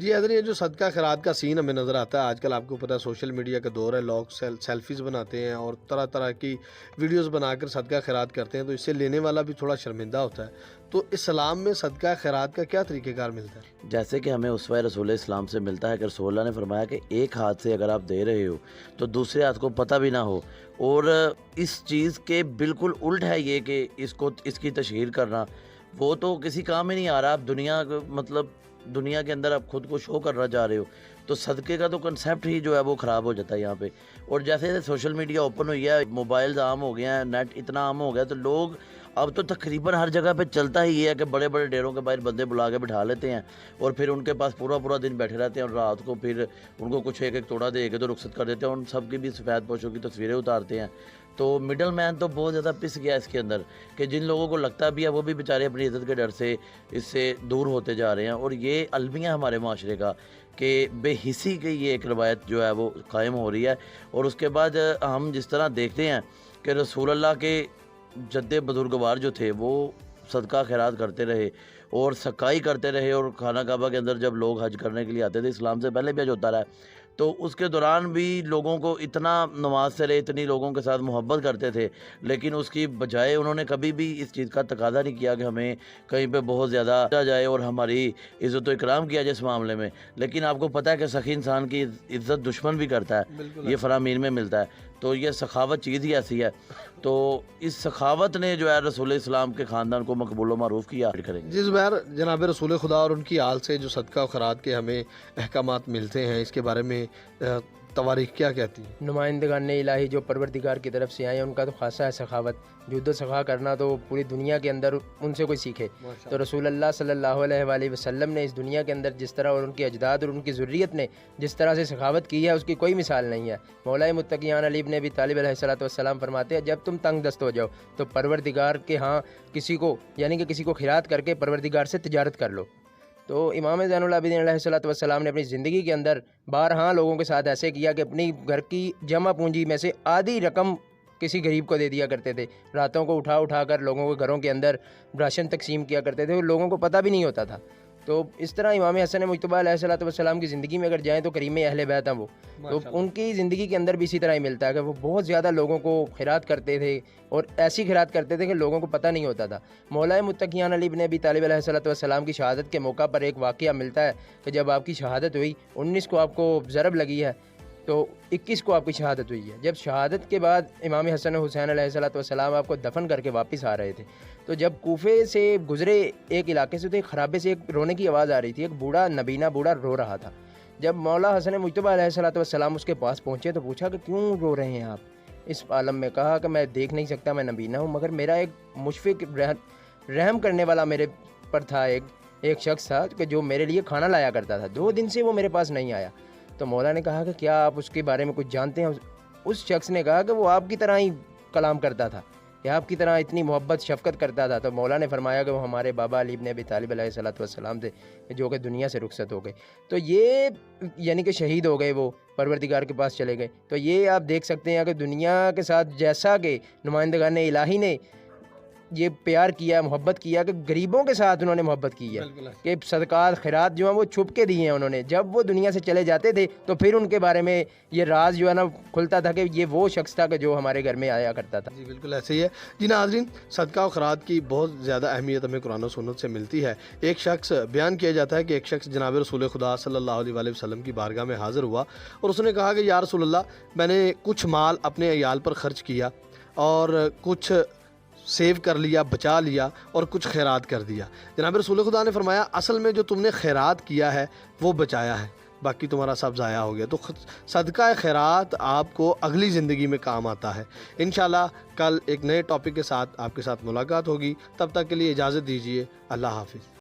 جی حضرت، یہ جو صدقہ خیرات کا سین ہمیں نظر آتا ہے آج کل، آپ کو پتہ ہے سوشل میڈیا کا دور ہے، لوگ سیلفیز بناتے ہیں اور طرح طرح کی ویڈیوز بنا کر صدقہ خیرات کرتے ہیں، تو اس سے لینے والا بھی تھوڑا شرمندہ ہوتا ہے۔ تو اسلام میں صدقہ خیرات کا کیا طریقہ کار ملتا ہے؟ جیسے کہ ہمیں اسوہ رسول اسلام سے ملتا ہے کہ رسول اللہ نے فرمایا کہ ایک ہاتھ سے اگر آپ دے رہے ہو تو دوسرے ہاتھ کو پتہ بھی نہ ہو، اور اس چیز کے بالکل الٹ ہے یہ کہ اس کی تشہیر کرنا، وہ تو کسی کام میں نہیں آ رہا۔ آپ دنیا کے اندر آپ خود کو شو کرنا چاہ رہے ہو، تو صدقے کا تو کنسیپٹ ہی جو ہے وہ خراب ہو جاتا ہے یہاں پہ۔ اور جیسے سوشل میڈیا اوپن ہوئی ہے، موبائلز عام ہو گئے ہیں، نیٹ اتنا عام ہو گیا، تو لوگ اب تو تقریباً ہر جگہ پہ چلتا ہی یہ ہے کہ بڑے بڑے ڈیروں کے باہر بندے بلا کے بٹھا لیتے ہیں، اور پھر ان کے پاس پورا دن بیٹھے رہتے ہیں، اور رات کو پھر ان کو کچھ ایک توڑا دے کے تو رخصت کر دیتے ہیں، ان سب کی بھی سفید پوشوں کی تصویریں اتارتے ہیں۔ تو مڈل مین تو بہت زیادہ پس گیا اس کے اندر، کہ جن لوگوں کو لگتا بھی ہے وہ بھی بیچارے اپنی عزت کے ڈر سے اس سے دور ہوتے جا رہے ہیں۔ اور یہ المیہ ہمارے معاشرے کا کہ بے حسی کی یہ ایک روایت جو ہے وہ قائم ہو رہی ہے۔ اور اس کے بعد ہم جس طرح دیکھتے ہیں کہ رسول اللہ کے جد بزرگوار جو تھے وہ صدقہ خیرات کرتے رہے اور سقائی کرتے رہے، اور خانہ کعبہ کے اندر جب لوگ حج کرنے کے لیے آتے تھے، اسلام سے پہلے بھی حج ہوتا رہا، تو اس کے دوران بھی لوگوں کو اتنا نواز سے رہے، اتنی لوگوں کے ساتھ محبت کرتے تھے، لیکن اس کی بجائے انہوں نے کبھی بھی اس چیز کا تقاضا نہیں کیا کہ ہمیں کہیں پہ بہت زیادہ جائے اور ہماری عزت و اکرام کیا جائے اس معاملے میں۔ لیکن آپ کو پتہ ہے کہ سخی انسان کی عزت دشمن بھی کرتا ہے، یہ فرامین میں ملتا ہے۔ تو یہ سخاوت چیز ہی ایسی ہے، تو اس سخاوت نے جو ہے رسول اسلام کے خاندان کو مقبول و معروف کیا کریں گے۔ جی زبیر، جناب رسول خدا اور ان کی آل سے جو صدقہ و خیرات کے ہمیں احکامات ملتے ہیں، اس کے بارے میں تواریخ کیا کہتی ہیں؟ نمائندگان الہی جو پروردگار کی طرف سے آئے ہیں، ان کا تو خاصہ ہے سخاوت، جود و سخا کرنا تو پوری دنیا کے اندر ان سے کوئی سیکھے۔ تو رسول اللہ صلی اللہ علیہ وآلہ وسلم نے اس دنیا کے اندر جس طرح، اور ان کے اجداد اور ان کی ذریت نے جس طرح سے سخاوت کی ہے، اس کی کوئی مثال نہیں ہے۔ مولا متقیان علی بن ابی طالب علیہ السلام فرماتے ہیں، جب تم تنگ دست ہو جاؤ تو پروردگار کے ہاں کسی کو، یعنی کہ کسی کو خیرات کر کے پروردگار سے تجارت کر لو۔ تو امام زین العابدین علیہ السلام نے اپنی زندگی کے اندر بارہا لوگوں کے ساتھ ایسے کیا کہ اپنی گھر کی جمع پونجی میں سے آدھی رقم کسی غریب کو دے دیا کرتے تھے، راتوں کو اٹھا کر لوگوں کے گھروں کے اندر راشن تقسیم کیا کرتے تھے، اور لوگوں کو پتہ بھی نہیں ہوتا تھا۔ تو اس طرح امام حسن مجتبیٰ علیہ السلام کی زندگی میں اگر جائیں تو کریم اہل بیت ہیں وہ، تو ان کی زندگی کے اندر بھی اسی طرح ہی ملتا ہے کہ وہ بہت زیادہ لوگوں کو خیرات کرتے تھے، اور ایسی خیرات کرتے تھے کہ لوگوں کو پتہ نہیں ہوتا تھا۔ مولا متقیان علی بن ابی طالب علیہ السلام کی شہادت کے موقع پر ایک واقعہ ملتا ہے کہ جب آپ کی شہادت ہوئی، 19 کو آپ کو ضرب لگی ہے، تو 21 کو آپ کی شہادت ہوئی ہے۔ جب شہادت کے بعد امام حسن حسین علیہ السلام آپ کو دفن کر کے واپس آ رہے تھے، تو جب کوفے سے گزرے ایک علاقے سے، تو ایک خرابے سے ایک رونے کی آواز آ رہی تھی، ایک بوڑھا نبینہ بوڑھا رو رہا تھا۔ جب مولا حسن مجتبیٰ علیہ السلام اس کے پاس پہنچے تو پوچھا کہ کیوں رو رہے ہیں آپ اس عالم میں؟ کہا کہ میں دیکھ نہیں سکتا، میں نبینہ ہوں، مگر میرا ایک مشفق رحم کرنے والا میرے پر تھا، ایک شخص تھا کہ جو میرے لیے کھانا لایا کرتا تھا، 2 دن سے وہ میرے پاس نہیں آیا۔ تو مولا نے کہا کہ کیا آپ اس کے بارے میں کچھ جانتے ہیں؟ اس شخص نے کہا کہ وہ آپ کی طرح ہی کلام کرتا تھا، کہ آپ کی طرح اتنی محبت شفقت کرتا تھا۔ تو مولا نے فرمایا کہ وہ ہمارے بابا علی بن ابی طالب علیہ السلام تھے، جو کہ دنیا سے رخصت ہو گئے۔ تو یہ یعنی کہ شہید ہو گئے، وہ پروردگار کے پاس چلے گئے۔ تو یہ آپ دیکھ سکتے ہیں کہ دنیا کے ساتھ جیسا کہ نمائندگان الہی نے یہ پیار کیا، محبت کیا، کہ غریبوں کے ساتھ انہوں نے محبت کی ہے، کہ صدقات خیرات جو ہیں وہ چھپ کے دیے ہیں انہوں نے۔ جب وہ دنیا سے چلے جاتے تھے تو پھر ان کے بارے میں یہ راز جو ہے نا کھلتا تھا کہ یہ وہ شخص تھا کہ جو ہمارے گھر میں آیا کرتا تھا۔ جی بالکل ایسے ہی ہے۔ جی ناظرین، صدقہ و خیرات کی بہت زیادہ اہمیت ہمیں قرآن و سنت سے ملتی ہے۔ ایک شخص بیان کیا جاتا ہے کہ ایک شخص جناب رسول خدا صلی اللہ علیہ وآلہ وسلم کی بارگاہ میں حاضر ہوا، اور اس نے کہا کہ یا رسول اللہ، میں نے کچھ مال اپنے عیال پر خرچ کیا، اور کچھ سیو کر لیا، بچا لیا، اور کچھ خیرات کر دیا۔ جناب رسول خدا نے فرمایا، اصل میں جو تم نے خیرات کیا ہے وہ بچایا ہے، باقی تمہارا سب ضائع ہو گیا۔ تو صدقہ خیرات آپ کو اگلی زندگی میں کام آتا ہے۔ انشاءاللہ کل ایک نئے ٹاپک کے ساتھ آپ کے ساتھ ملاقات ہوگی، تب تک کے لیے اجازت دیجیے، اللہ حافظ۔